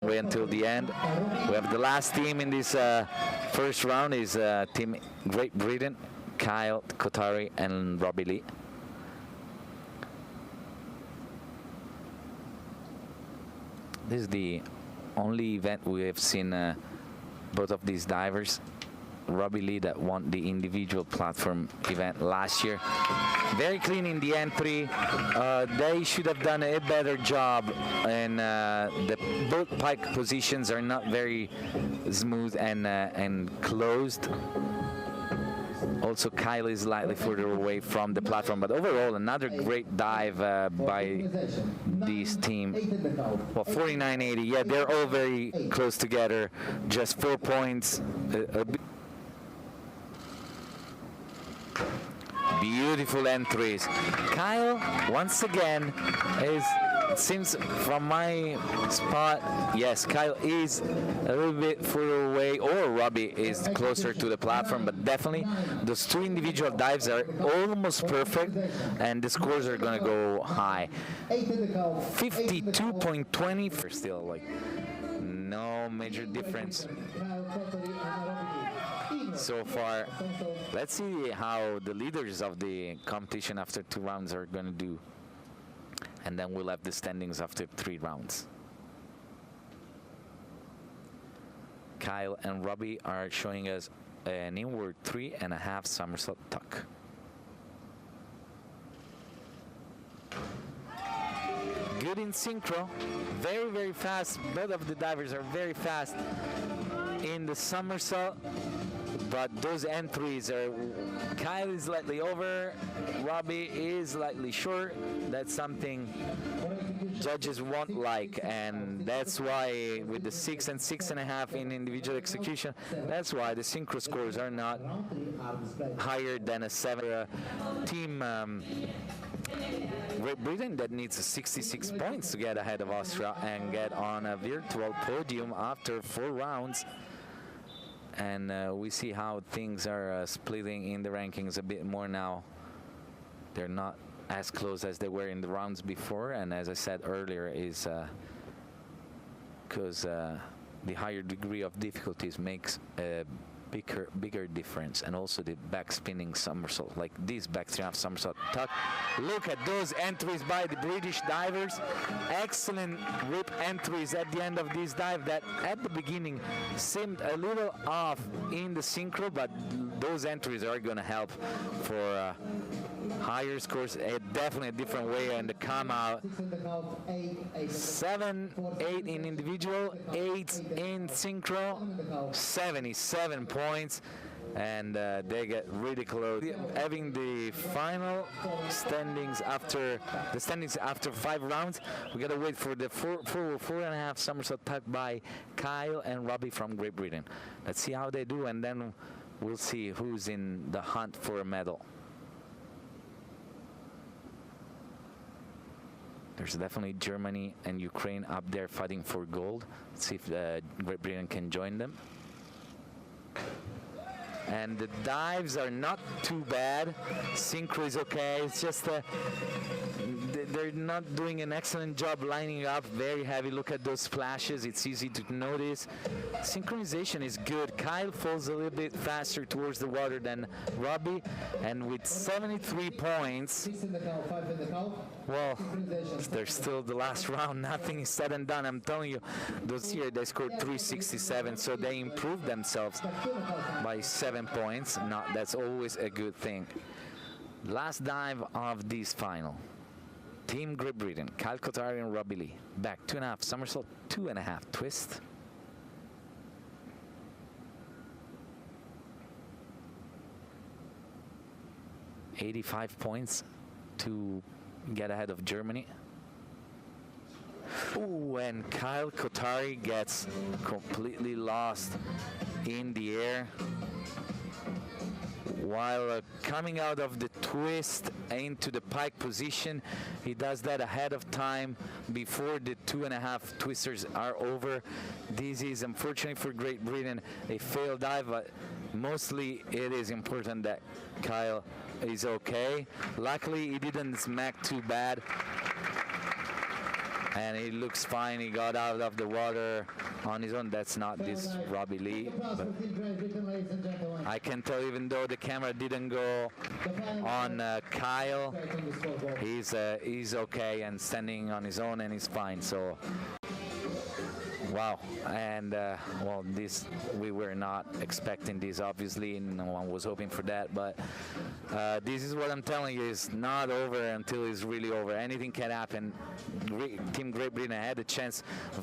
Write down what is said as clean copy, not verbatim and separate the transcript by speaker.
Speaker 1: way until the end. We have the last team in this first round is Team Great Britain, Kyle Kothari and Robbie Lee. This is the only event we have seen both of these divers. Robbie Lee that won the individual platform event last year. Very clean in the entry. They should have done a better job, and the both pike positions are not very smooth and closed. Also, Kyle is slightly further away from the platform, but overall, another great dive by this team. Well, 49.80. Yeah, they're all very close together. Just 4 points. Beautiful entries. Kyle, once again, seems from my spot, yes, Kyle is a little bit further away, or Robbie is closer to the platform, but definitely those two individual dives are almost perfect, and the scores are going to go high. 52.20 for still, like, no major difference so far. Let's see how the leaders of the competition after 2 rounds are going to do. And then we'll have the standings after 3 rounds. Kyle and Robbie are showing us an inward 3.5 somersault tuck. Good in synchro, very, very fast. Both of the divers are very fast in the somersault, but those entries are, Kyle is slightly over, Robbie is slightly short. That's something judges won't like, and that's why with the 6 and 6.5 in individual execution, that's why the synchro scores are not higher than a 7. Team Great Britain that needs 66 points to get ahead of Austria and get on a virtual podium after 4 rounds. And we see how things are splitting in the rankings a bit more now. They're not as close as they were in the rounds before, and as I said earlier, is because the higher degree of difficulties makes a bigger difference, and also the back spinning somersault, like this back 3.5 somersault tuck. Look at those entries by the British divers. Excellent rip entries at the end of this dive that at the beginning seemed a little off in the synchro, but those entries are going to help for higher scores. Definitely a different way, and the come out 7, 8 in individual, 8 in synchro, 77 points, and they get really close. Having the final standings after 5 rounds, we gotta wait for the 4.5 somersault tuck by Kyle and Robbie from Great Britain. Let's see how they do, and then we'll see who's in the hunt for a medal. There's definitely Germany and Ukraine up there fighting for gold. Let's see if Great Britain can join them. And the dives are not too bad. Synchro is okay. It's just they're not doing an excellent job lining up. Very heavy. Look at those splashes. It's easy to notice. Synchronization is good. Kyle falls a little bit faster towards the water than Robbie, and with 73 points, well, there's still the last round. Nothing is said and done. I'm telling you, those here, they scored 367, so they improved themselves by 7 points. That's always a good thing. Last dive of this final. Team Great Britain, Kyle Kothari and Robbie Lee. Back 2.5 somersault, 2.5 twist. $85 points to get ahead of Germany. Ooh, and Kyle Kothari gets completely lost in the air while coming out of the twist into the pike position. He does that ahead of time before the 2.5 twisters are over. This is, unfortunately for Great Britain, a failed dive, but mostly it is important that Kyle is okay. Luckily, he didn't smack too bad. and he looks fine. He got out of the water on his own. That's not this Robbie Lee. But I can tell, even though the camera didn't go on Kyle, he's okay and standing on his own, and he's fine. So. Wow, and well, this, we were not expecting this, obviously. No one was hoping for that, but this is what I'm telling you, it's not over until it's really over. Anything can happen. Team Great Britain had a chance of